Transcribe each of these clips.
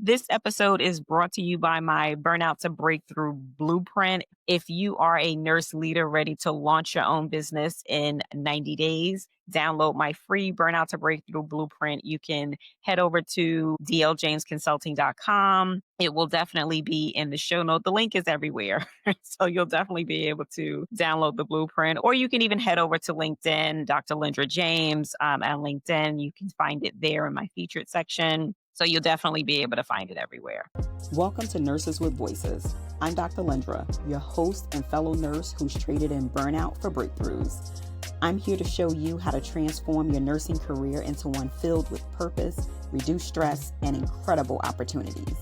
This episode is brought to you by my Burnout to Breakthrough Blueprint. If you are a nurse leader ready to launch your own business in 90 days, download my free Burnout to Breakthrough Blueprint. You can head over to dljamesconsulting.com. It will definitely be in the show note. The link is everywhere. So you'll definitely be able to download the blueprint, or you can even head over to LinkedIn, Dr. Lendra James on LinkedIn. You can find it there in my featured section. So you'll definitely be able to find it everywhere. Welcome to Nurses with Voices. I'm Dr. Lendra, your host and fellow nurse who's traded in burnout for breakthroughs. I'm here to show you how to transform your nursing career into one filled with purpose, reduced stress, and incredible opportunities.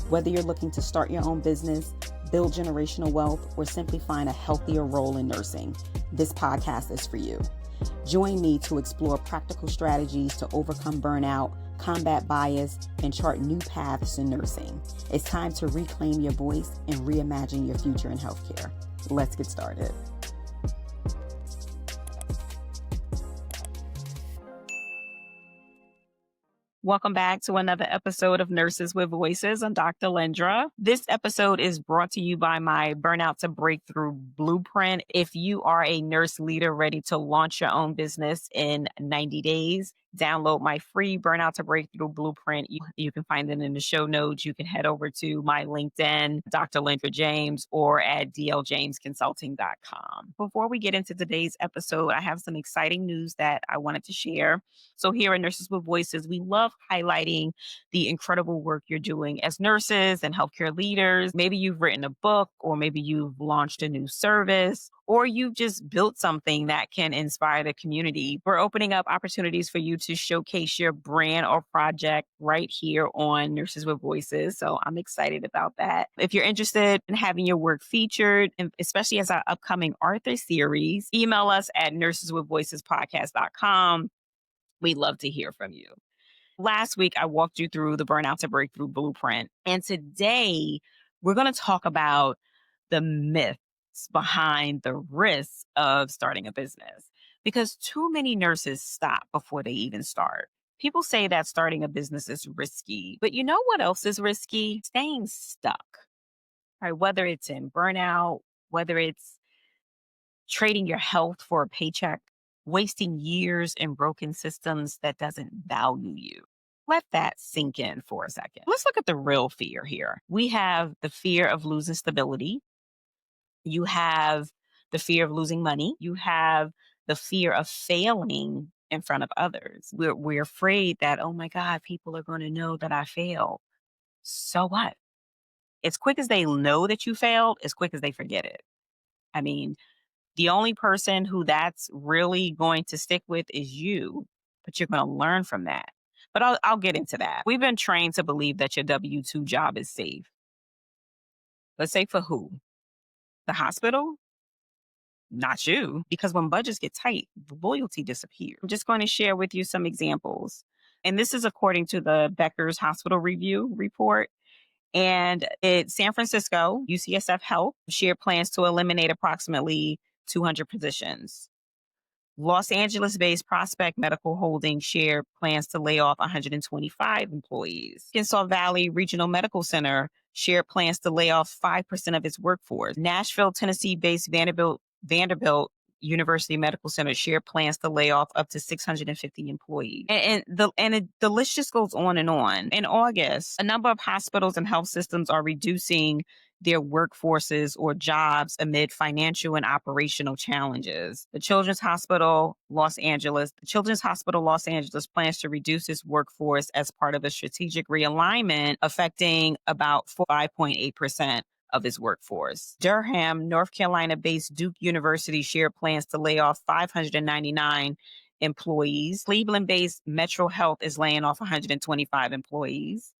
Whether you're looking to start your own business, build generational wealth, or simply find a healthier role in nursing, this podcast is for you. Join me to explore practical strategies to overcome burnout, combat bias, and chart new paths in nursing. It's time to reclaim your voice and reimagine your future in healthcare. Let's get started. Welcome back to another episode of Nurses with Voices. I'm Dr. Lendra. This episode is brought to you by my Burnout to Breakthrough Blueprint. If you are a nurse leader ready to launch your own business in 90 days, download my free Burnout to Breakthrough Blueprint. You can find it in the show notes. You can head over to my LinkedIn, Dr. Lendra James, or at dljamesconsulting.com. Before we get into today's episode, I have some exciting news that I wanted to share. So here at Nurses with Voices, we love highlighting the incredible work you're doing as nurses and healthcare leaders. Maybe you've written a book, or maybe you've launched a new service, or you've just built something that can inspire the community. We're opening up opportunities for you to showcase your brand or project right here on Nurses with Voices. So I'm excited about that. If you're interested in having your work featured, and especially as our upcoming Arthur series, email us at nurseswithvoicespodcast.com. We'd love to hear from you. Last week, I walked you through the Burnout to Breakthrough Blueprint. And today, we're going to talk about the myths behind the risk of starting a business. Because too many nurses stop before they even start. People say that starting a business is risky. But you know what else is risky? Staying stuck. Right? Whether it's in burnout, whether it's trading your health for a paycheck, wasting years in broken systems that doesn't value you. Let that sink in for a second. Let's look at the real fear here. We have the fear of losing stability. You have the fear of losing money. You have the fear of failing in front of others. We're afraid that, oh my God, people are going to know that I failed. So what? As quick as they know that you failed, as quick as they forget it. I mean, the only person who that's really going to stick with is you, but you're going to learn from that. But I'll get into that. We've been trained to believe that your W-2 job is safe. But safe for who? The hospital? Not you. Because when budgets get tight, the loyalty disappears. I'm just going to share with you some examples. And this is according to the Becker's Hospital Review report. And it's San Francisco, UCSF Health shared plans to eliminate approximately 200 positions. Los Angeles-based Prospect Medical Holdings shared plans to lay off 125 employees. Arkansas Valley Regional Medical Center shared plans to lay off 5% of its workforce. Nashville, Tennessee-based Vanderbilt University Medical Center shared plans to lay off up to 650 employees. And the list just goes on and on. In August, a number of hospitals and health systems are reducing their workforces or jobs amid financial and operational challenges. The Children's Hospital Los Angeles plans to reduce its workforce as part of a strategic realignment affecting about 5.8% of its workforce. Durham, North Carolina-based Duke University shared plans to lay off 599 employees. Cleveland-based Metro Health is laying off 125 employees.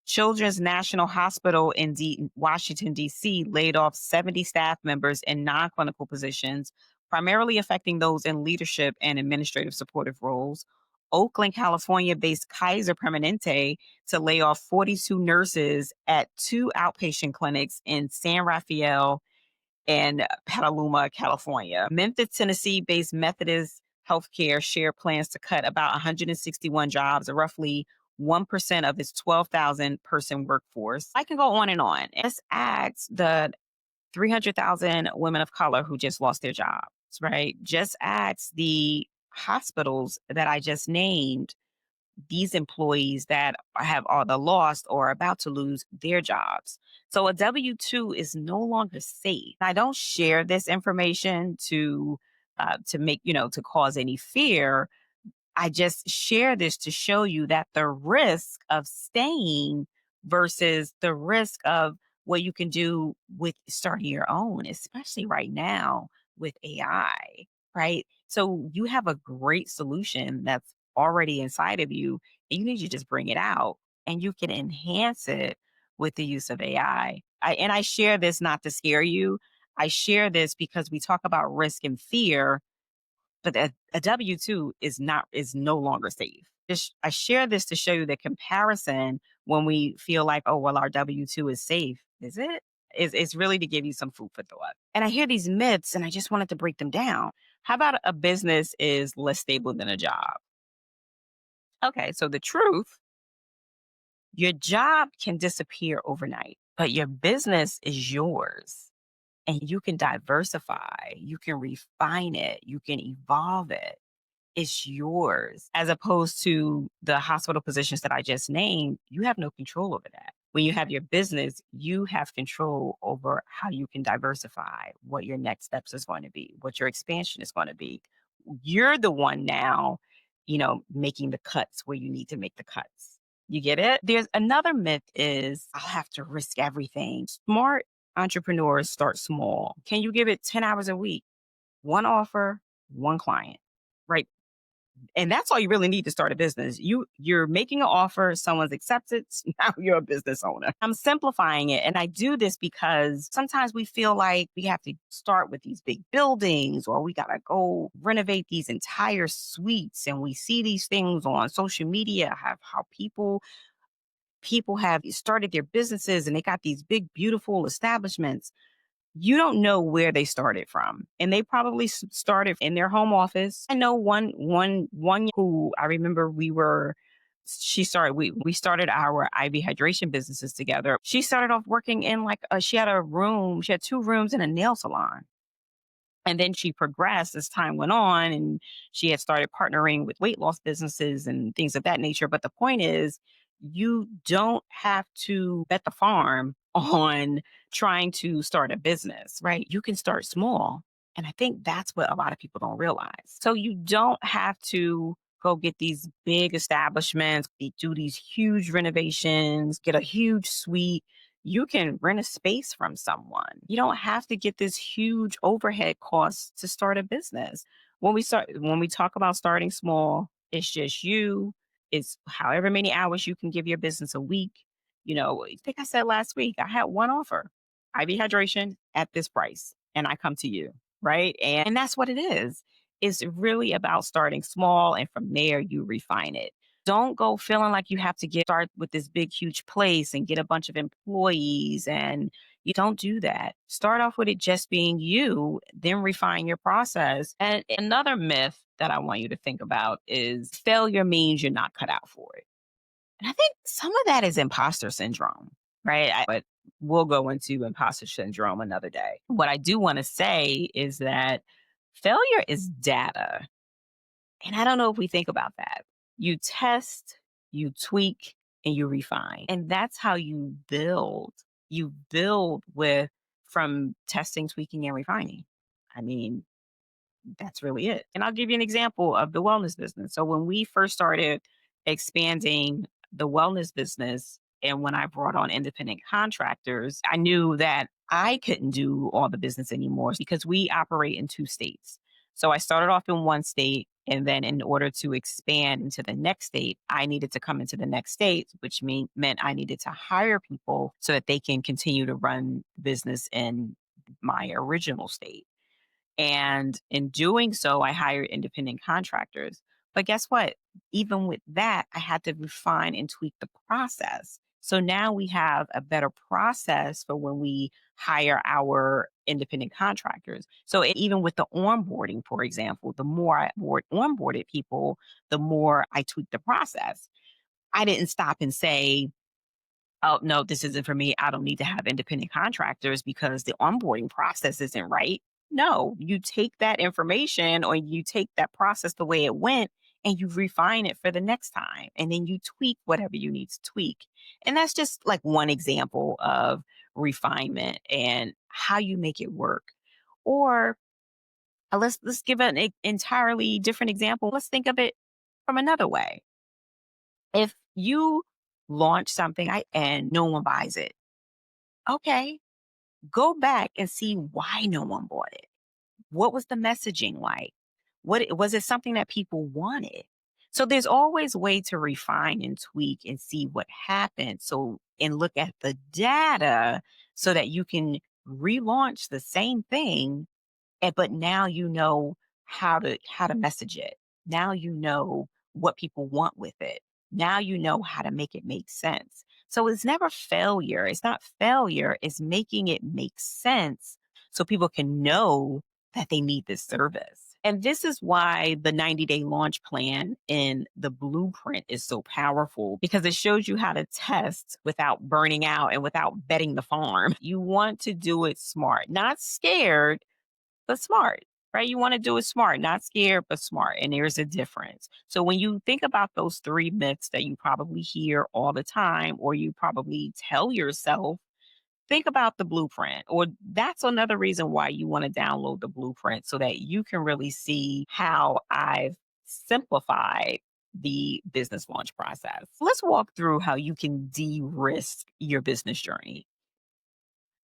Children's National Hospital in Washington, D.C. laid off 70 staff members in non-clinical positions, primarily affecting those in leadership and administrative supportive roles. Oakland, California-based Kaiser Permanente to lay off 42 nurses at 2 outpatient clinics in San Rafael and Petaluma, California. Memphis, Tennessee-based Methodist Healthcare shared plans to cut about 161 jobs, or roughly 1% of its 12,000 person workforce. I can go on and on. Let's ask the 300,000 women of color who just lost their jobs, right? Just ask the hospitals that I just named, these employees that have all the lost or are about to lose their jobs. So a W 2 is no longer safe. I don't share this information to make, to cause any fear. I just share this to show you that the risk of staying versus the risk of what you can do with starting your own, especially right now with AI, right? So you have a great solution that's already inside of you, and you need to just bring it out and you can enhance it with the use of AI. And I share this not to scare you. I share this because we talk about risk and fear, but a W-2 is no longer safe. I share this to show you the comparison when we feel like, oh, well, our W-2 is safe. Is it? Is really to give you some food for thought. And I hear these myths and I just wanted to break them down. How about a business is less stable than a job? Okay, so the truth, your job can disappear overnight, but your business is yours. And you can diversify, you can refine it, you can evolve it. It's yours. As opposed to the hospital positions that I just named, you have no control over that. When you have your business, you have control over how you can diversify, what your next steps is going to be, what your expansion is going to be. You're the one now, making the cuts where you need to make the cuts. You get it? There's another myth is I'll have to risk everything. Smart entrepreneurs start small. Can you give it 10 hours a week? One offer, one client, right? And that's all you really need to start a business. You're making an offer, someone's accepted, now you're a business owner. I'm simplifying it. And I do this because sometimes we feel like we have to start with these big buildings or we gotta go renovate these entire suites. And we see these things on social media, have how people have started their businesses and they got these big, beautiful establishments. You don't know where they started from, and they probably started in their home office. I know one who I remember she started we started our IV hydration businesses together. She started off working in she had 2 rooms in a nail salon. And then she progressed as time went on and she had started partnering with weight loss businesses and things of that nature. But the point is, you don't have to bet the farm on trying to start a business, right? You can start small. And I think that's what a lot of people don't realize. So you don't have to go get these big establishments, do these huge renovations, get a huge suite. You can rent a space from someone. You don't have to get this huge overhead cost to start a business. When we talk about starting small, it's just you. It's however many hours you can give your business a week. I think I said last week, I had one offer, IV hydration at this price, and I come to you, right? And that's what it is. It's really about starting small, and from there, you refine it. Don't go feeling like you have to start with this big, huge place and get a bunch of employees. And you don't do that. Start off with it just being you, then refine your process. And another myth that I want you to think about is failure means you're not cut out for it. And I think some of that is imposter syndrome, right? But we'll go into imposter syndrome another day. What I do want to say is that failure is data. And I don't know if we think about that. You test, you tweak, and you refine. And that's how you build. You build with from testing, tweaking, and refining. I mean, that's really it. And I'll give you an example of the wellness business. So when we first started expanding the wellness business and when I brought on independent contractors, I knew that I couldn't do all the business anymore because we operate in 2 states. So I started off in one state. And then in order to expand into the next state, I needed to come into the next state, which meant I needed to hire people so that they can continue to run business in my original state. And in doing so, I hired independent contractors. But guess what? Even with that, I had to refine and tweak the process. So now we have a better process for when we hire our independent contractors. So even with the onboarding, for example, the more I onboarded people, the more I tweaked the process. I didn't stop and say, oh, no, this isn't for me. I don't need to have independent contractors because the onboarding process isn't right. No, you take that information or you take that process the way it went and you refine it for the next time. And then you tweak whatever you need to tweak. And that's just like one example of refinement and how you make it work. Or let's give an entirely different example. Let's think of it from another way. If you launch something and no one buys it, okay, go back and see why no one bought it. What was the messaging like? Was it something that people wanted? So there's always a way to refine and tweak and see what happened. So and look at the data so that you can relaunch the same thing but now you know how to message it. Now you know what people want with it. Now you know how to make it make sense. So it's never failure. It's not failure. It's making it make sense so people can know that they need this service. And this is why the 90-day launch plan in the blueprint is so powerful because it shows you how to test without burning out and without betting the farm. You want to do it smart, not scared but smart, right? You want to do it smart, not scared, but smart. And there's a difference. So when you think about those three myths that you probably hear all the time, or you probably tell yourself, think about the blueprint. Or that's another reason why you want to download the blueprint so that you can really see how I've simplified the business launch process. Let's walk through how you can de risk your business journey.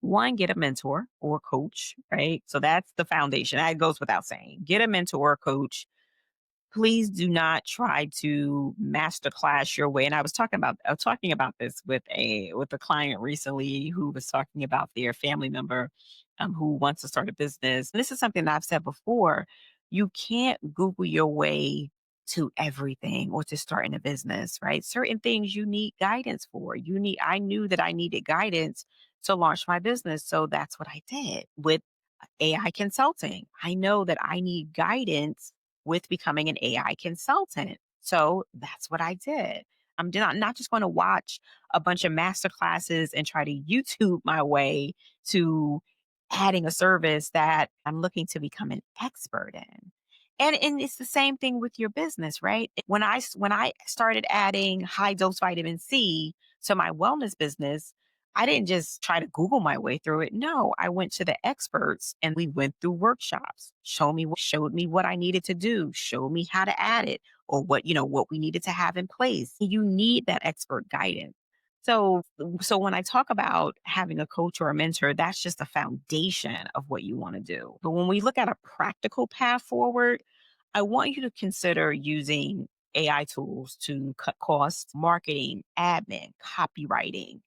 One, get a mentor or coach, right? So that's the foundation. That goes without saying. Get a mentor or coach. Please do not try to masterclass your way. And I was talking about this with a client recently who was talking about their family member who wants to start a business. And this is something that I've said before. You can't Google your way to everything or to starting a business, right? Certain things you need guidance for. I knew that I needed guidance to launch my business. So that's what I did with AI consulting. I know that I need guidance with becoming an AI consultant. So that's what I did. I'm not just going to watch a bunch of master classes and try to YouTube my way to adding a service that I'm looking to become an expert in. And it's the same thing with your business, right? When I started adding high dose vitamin C to my wellness business, I didn't just try to Google my way through it. No, I went to the experts and we went through workshops, showed me what I needed to do, showed me how to add it or what we needed to have in place. You need that expert guidance. So when I talk about having a coach or a mentor, that's just a foundation of what you want to do. But when we look at a practical path forward, I want you to consider using AI tools to cut costs, marketing, admin, copywriting.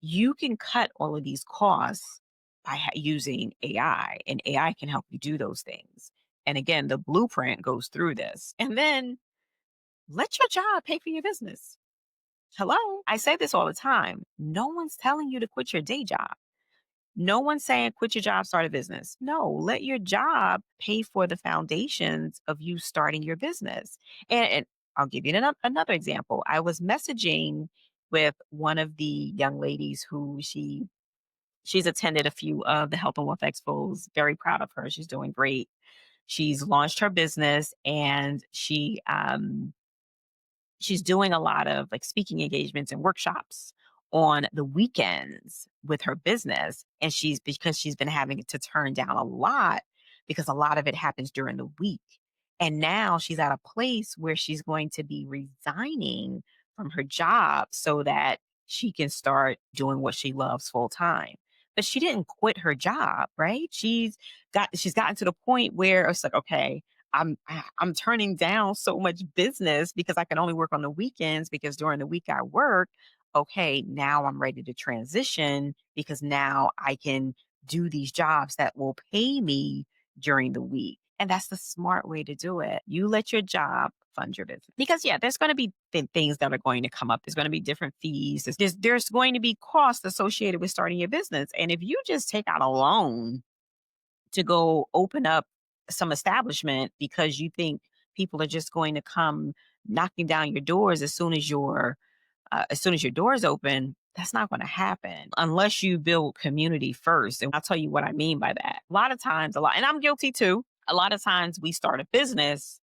You can cut all of these costs by using AI, and AI can help you do those things. And again, the blueprint goes through this. And then let your job pay for your business. Hello? I say this all the time. No one's telling you to quit your day job. No one's saying quit your job, start a business. No, let your job pay for the foundations of you starting your business. And I'll give you another example. I was messaging with one of the young ladies who she's attended a few of the health and wealth expos. Very proud of her. She's doing great. She's launched her business and she's doing a lot of like speaking engagements and workshops on the weekends with her business. And because she's been having to turn down a lot because a lot of it happens during the week. And now she's at a place where she's going to be resigning from her job so that she can start doing what she loves full time. But she didn't quit her job, right? She's gotten to the point where it's like, okay, I'm turning down so much business because I can only work on the weekends because during the week I work. Okay, now I'm ready to transition because now I can do these jobs that will pay me during the week. And that's the smart way to do it. You let your job fund your business. Because yeah, there's going to be things that are going to come up. There's going to be different fees. There's going to be costs associated with starting your business. And if you just take out a loan to go open up some establishment because you think people are just going to come knocking down your doors as soon as your doors open. That's not going to happen unless you build community first. And I'll tell you what I mean by that. A lot of times, and I'm guilty too. A lot of times we start a business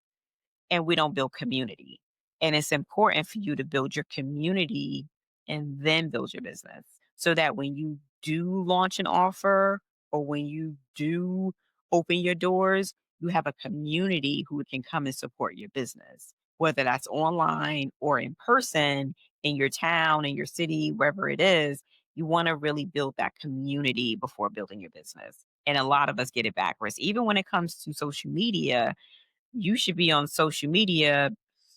and we don't build community. And it's important for you to build your community and then build your business so that when you do launch an offer or when you do open your doors, you have a community who can come and support your business, whether that's online or in person in your town, in your city, wherever it is. You want to really build that community before building your business. And a lot of us get it backwards. Even when it comes to social media, you should be on social media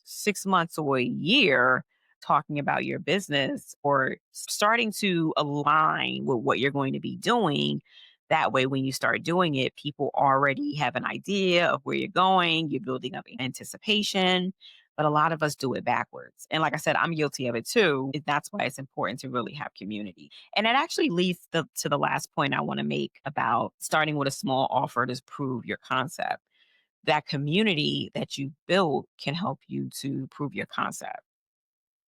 6 months or a year talking about your business or starting to align with what you're going to be doing. That way, when you start doing it, people already have an idea of where you're going. You're building up anticipation. But a lot of us do it backwards. And like I said, I'm guilty of it too. That's why it's important to really have community. And it actually leads to the last point I want to make about starting with a small offer to prove your concept. That community that you build can help you to prove your concept.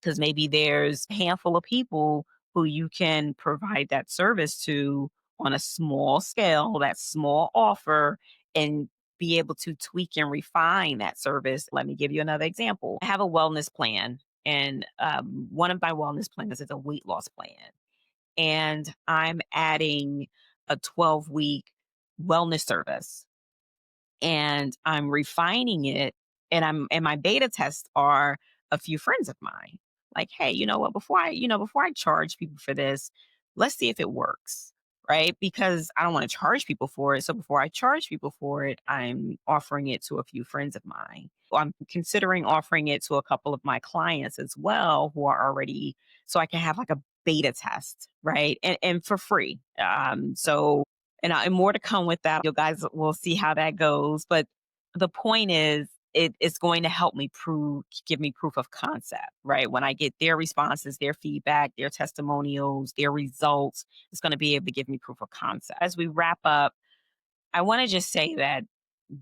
Because maybe there's a handful of people who you can provide that service to on a small scale, that small offer, and be able to tweak and refine that service. Let me give you another example. I have a wellness plan, and one of my wellness plans is a weight loss plan. And I'm adding a 12-week wellness service and I'm refining it and my beta tests are a few friends of mine. Like, hey, you know what, before I charge people for this, let's see if it works. Right. Because I don't want to charge people for it. So before I charge people for it, I'm offering it to a few friends of mine. I'm considering offering it to a couple of my clients as well who are already so I can have like a beta test, right? And for free. And more to come with that. You guys will see how that goes. But the point is, it's going to help me give me proof of concept, right? When I get their responses, their feedback, their testimonials, their results, it's going to be able to give me proof of concept. As we wrap up, I want to just say that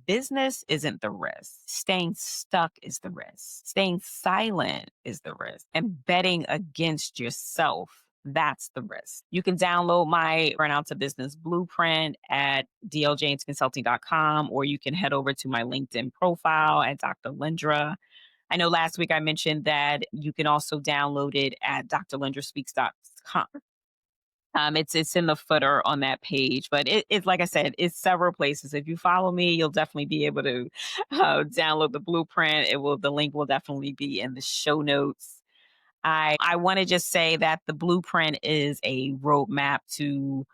business isn't the risk. Staying stuck is the risk. Staying silent is the risk. And betting against yourself, that's the risk. You can download my Burnout to Business blueprint at dljamesconsulting.com, or you can head over to my LinkedIn profile at Dr. Lendra. I know last week I mentioned that you can also download it at drlendraspeaks.com. It's in the footer on that page, but it's like I said, it's several places. If you follow me, you'll definitely be able to download the blueprint. The link will definitely be in the show notes. I want to just say that the blueprint is a roadmap to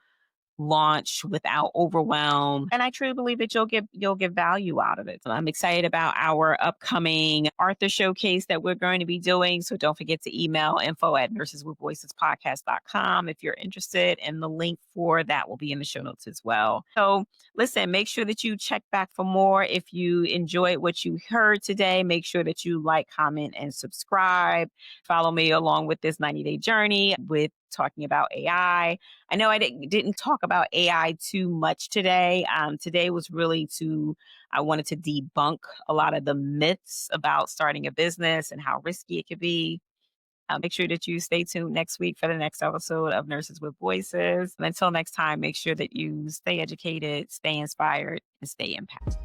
launch without overwhelm. And I truly believe that you'll get value out of it. So I'm excited about our upcoming Arthur showcase that we're going to be doing. So don't forget to email info@nurseswithvoicespodcast.com if you're interested. And the link for that will be in the show notes as well. So listen, make sure that you check back for more. If you enjoyed what you heard today, make sure that you like, comment, and subscribe. Follow me along with this 90-day journey with talking about AI. I know I didn't talk about AI too much today. Today was really I wanted to debunk a lot of the myths about starting a business and how risky it could be. Make sure that you stay tuned next week for the next episode of Nurses with Voices. And until next time, make sure that you stay educated, stay inspired, and stay impacted.